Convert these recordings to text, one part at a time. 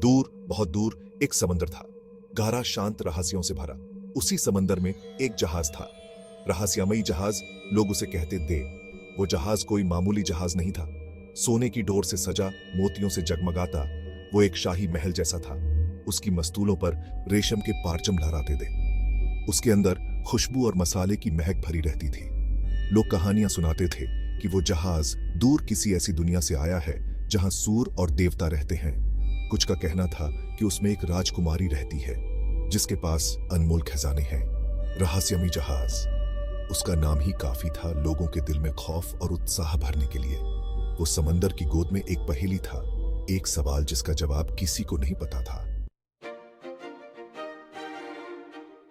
दूर, बहुत दूर एक समंदर था, गहरा, शांत, रहस्यों से भरा। उसी समंदर में एक जहाज था, रहस्यमयी जहाज। लोग उसे कहते देव। वो जहाज कोई मामूली जहाज नहीं था। सोने की डोर से सजा, मोतियों से जगमगाता, वो एक शाही महल जैसा था। उसकी मस्तूलों पर रेशम के पारचम लहराते थे। उसके अंदर खुशबू और मसाले की महक भरी रहती थी। लोग कहानियां सुनाते थे कि वो जहाज दूर किसी ऐसी दुनिया से आया है जहां सूर और देवता रहते हैं। कुछ का कहना था कि उसमें एक राजकुमारी रहती है जिसके पास अनमोल खजाने हैं। रहस्यमयी जहाज, उसका नाम ही काफी था लोगों के दिल में खौफ और उत्साह भरने के लिए। वो समंदर की गोद में एक पहेली था, एक सवाल जिसका जवाब किसी को नहीं पता था।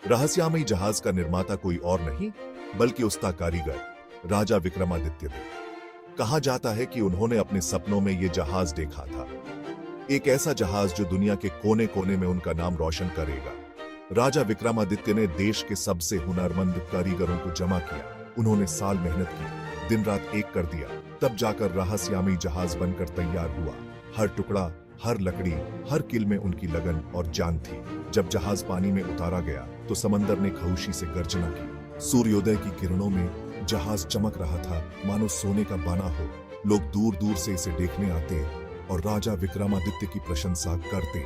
रहस्यमयी जहाज का निर्माता कोई और नहीं बल्कि उसका कारीगर राजा विक्रमादित्य थे। कहा जाता है कि उन्होंने अपने सपनों में यह जहाज देखा था, एक ऐसा जहाज जो दुनिया के कोने कोने में उनका नाम रोशन करेगा। राजा विक्रमादित्य ने देश के सबसे हुनरमंद कारीगरों को जमा किया। उन्होंने साल मेहनत की, दिन रात एक कर दिया, तब जाकर रहस्यमयी जहाज बनकर तैयार हुआ। हर टुकड़ा, हर लकड़ी, हर कील में उनकी लगन और जान थी। जब जहाज पानी में उतारा गया तो समंदर ने खामोशी से गर्जना की। सूर्योदय की किरणों में जहाज चमक रहा था, मानो सोने का बना हो। लोग दूर दूर से इसे देखने आते और राजा विक्रमादित्य की प्रशंसा करते।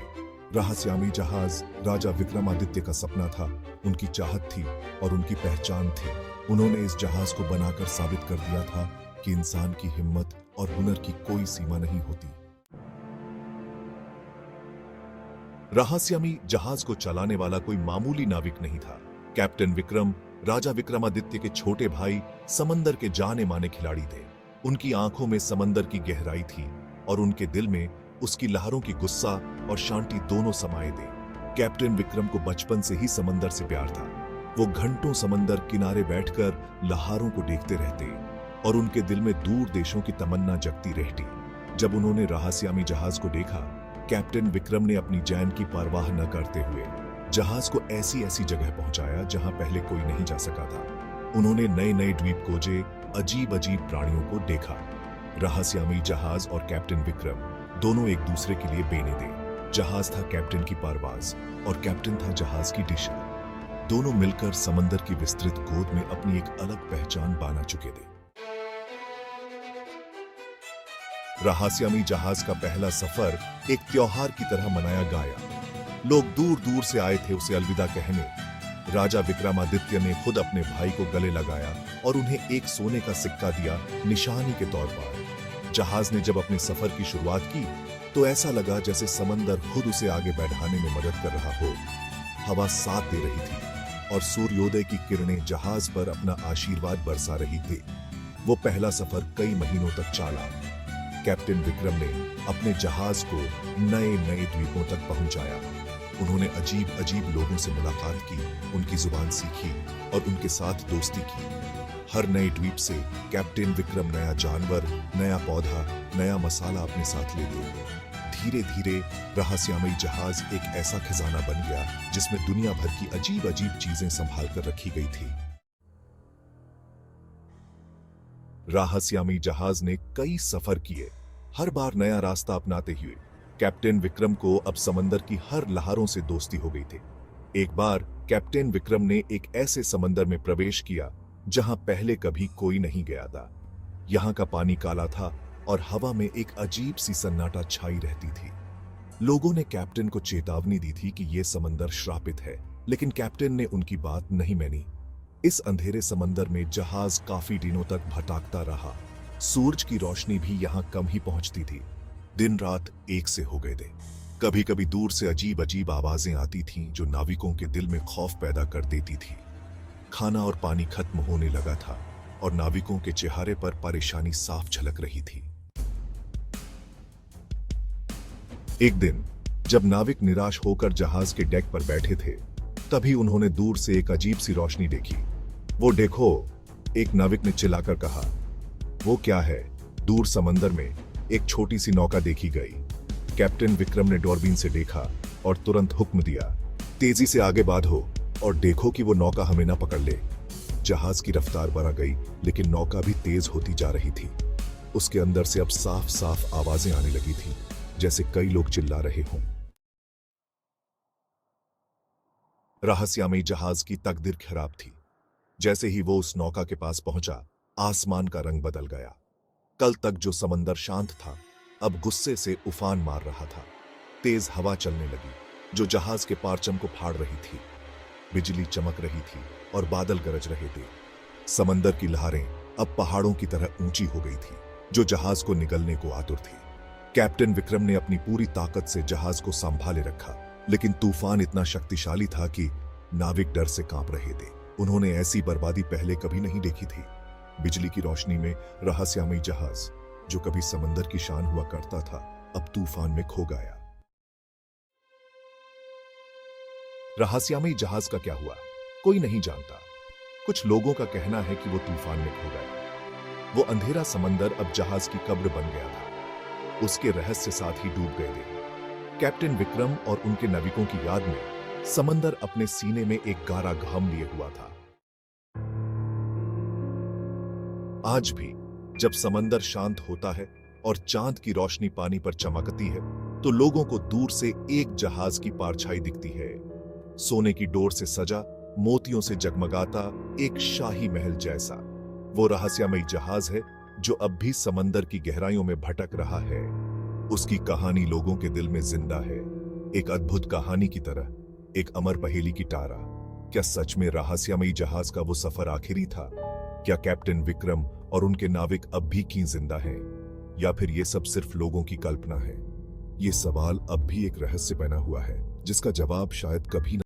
रहस्यमयी जहाज राजा विक्रमादित्य का सपना था, उनकी चाहत थी और उनकी पहचान थी। उन्होंने इस जहाज को बनाकर साबित कर दिया था कि इंसान की हिम्मत और हुनर की कोई सीमा नहीं होती। रहस्यमयी जहाज को चलाने वाला कोई मामूली नाविक नहीं था। कैप्टन विक्रम राजा विक्रमादित्य के छोटे भाई समंदर के जाने माने खिलाड़ी थे। उनकी आंखों में समंदर की गहराई थी और उनके दिल में उसकी लहरों की गुस्सा और शांति दोनों समाये थे। कैप्टन विक्रम को बचपन से ही समंदर से प्यार था। वो घंटों समंदर किनारे बैठकर लहरों को देखते रहते और उनके दिल में दूर देशों की तमन्ना जगती रहती। जब उन्होंने रहस्यमयी जहाज को देखा, कैप्टन विक्रम ने अपनी जान की परवाह न करते हुए जहाज को ऐसी ऐसी जगह पहुंचाया जहां पहले कोई नहीं जा सका था। उन्होंने नए नए द्वीप खोजे, अजीब अजीब प्राणियों को देखा। रहस्यमयी जहाज और कैप्टन विक्रम दोनों एक दूसरे के लिए बेने थे। जहाज था कैप्टन की परवाज़ और कैप्टन था जहाज की दिशा। दोनों मिलकर समंदर की विस्तृत गोद में अपनी एक अलग पहचान बना चुके थे। रहस्यमयी जहाज का पहला सफर एक त्योहार की तरह मनाया गया। लोग दूर दूर से आए थे उसे अलविदा कहने। राजा विक्रमादित्य ने खुद अपने भाई को गले लगाया और उन्हें एक सोने का सिक्का दिया निशानी के तौर पर। जहाज ने जब अपने सफर की शुरुआत की तो ऐसा लगा जैसे समंदर खुद उसे आगे बढ़ाने में मदद कर रहा हो। हवा साथ दे रही थी और सूर्योदय की किरणें जहाज पर अपना आशीर्वाद बरसा रही थी। वो पहला सफर कई महीनों तक चला। कैप्टन विक्रम ने अपने जहाज को नए नए द्वीपों तक पहुंचाया। उन्होंने अजीब अजीब लोगों से मुलाकात की, उनकी जुबान सीखी और उनके साथ दोस्ती की। हर नए द्वीप से कैप्टन विक्रम नया जानवर, नया पौधा, नया मसाला अपने साथ ले गए। धीरे धीरे रहस्यमयी जहाज एक ऐसा खजाना बन गया जिसमें दुनिया भर की अजीब अजीब चीजें संभाल कर रखी गई थी। रहस्यमयी जहाज ने कई सफर किए, हर बार नया रास्ता अपनाते हुए। कैप्टन विक्रम को अब समंदर की हर लहरों से दोस्ती हो गई थी। एक बार कैप्टन विक्रम ने एक ऐसे समंदर में प्रवेश किया जहां पहले कभी कोई नहीं गया था। यहां का पानी काला था और हवा में एक अजीब सी सन्नाटा छाई रहती थी। लोगों ने कैप्टन को चेतावनी दी थी कि यह समंदर श्रापित है, लेकिन कैप्टन ने उनकी बात नहीं मानी। इस अंधेरे समंदर में जहाज काफी दिनों तक भटकता रहा। सूरज की रोशनी भी यहां कम ही पहुंचती थी। दिन रात एक से हो गए थे। कभी कभी दूर से अजीब अजीब आवाजें आती थीं जो नाविकों के दिल में खौफ पैदा कर देती थी। खाना और पानी खत्म होने लगा था और नाविकों के चेहरे पर परेशानी साफ झलक रही थी। एक दिन जब नाविक निराश होकर जहाज के डेक पर बैठे थे, तभी उन्होंने दूर से एक अजीब सी रोशनी देखी। वो देखो, एक नाविक ने चिल्लाकर कहा। वो क्या है? दूर समंदर में एक छोटी सी नौका देखी गई। कैप्टन विक्रम ने दूरबीन से देखा और तुरंत हुक्म दिया, तेजी से आगे बढ़ो और देखो कि वो नौका हमें ना पकड़ ले। जहाज की रफ्तार बढ़ गई, लेकिन नौका भी तेज होती जा रही थी। उसके अंदर से अब साफ साफ आवाजें आने लगी थी, जैसे कई लोग चिल्ला रहे हों। रहस्यमयी जहाज की तकदीर खराब थी। जैसे ही वो उस नौका के पास पहुंचा, आसमान का रंग बदल गया। कल तक जो समंदर शांत था, अब गुस्से से उफान मार रहा था। तेज हवा चलने लगी, जो जहाज के पारचम को फाड़ रही थी। बिजली चमक रही थी और बादल गरज रहे थे। समंदर की लहरें अब पहाड़ों की तरह ऊंची हो गई थी, जो जहाज को निगलने को आतुर थी। कैप्टन विक्रम ने अपनी पूरी ताकत से जहाज को संभाले रखा, लेकिन तूफान इतना शक्तिशाली था कि नाविक डर से कांप रहे थे। उन्होंने ऐसी बर्बादी पहले कभी नहीं देखी थी। बिजली की रोशनी में रहस्यमयी जहाज, जो कभी समंदर की शान हुआ करता था, अब तूफान में खो गया। रहस्यमयी जहाज का क्या हुआ, कोई नहीं जानता। कुछ लोगों का कहना है कि वो तूफान में खो गया। वो अंधेरा समंदर अब जहाज की कब्र बन गया था। उसके रहस्य साथ ही डूब गए थे। कैप्टन विक्रम और उनके नाविकों की याद में समंदर अपने सीने में एक गारा घाम लिए हुआ था। आज भी जब समंदर शांत होता है और चांद की रोशनी पानी पर चमकती है, तो लोगों को दूर से एक जहाज की परछाई दिखती है। सोने की डोर से सजा, मोतियों से जगमगाता एक शाही महल जैसा। वो रहस्यमयी जहाज है जो अब भी समंदर की गहराइयों में भटक रहा है। उसकी कहानी लोगों के दिल में जिंदा है, एक अद्भुत कहानी की तरह, एक अमर पहेली की टारा। क्या सच में रहस्यमयी जहाज का वो सफर आखिरी था? क्या कैप्टन विक्रम और उनके नाविक अब भी की जिंदा हैं? या फिर ये सब सिर्फ लोगों की कल्पना है? ये सवाल अब भी एक रहस्य बना हुआ है, जिसका जवाब शायद कभी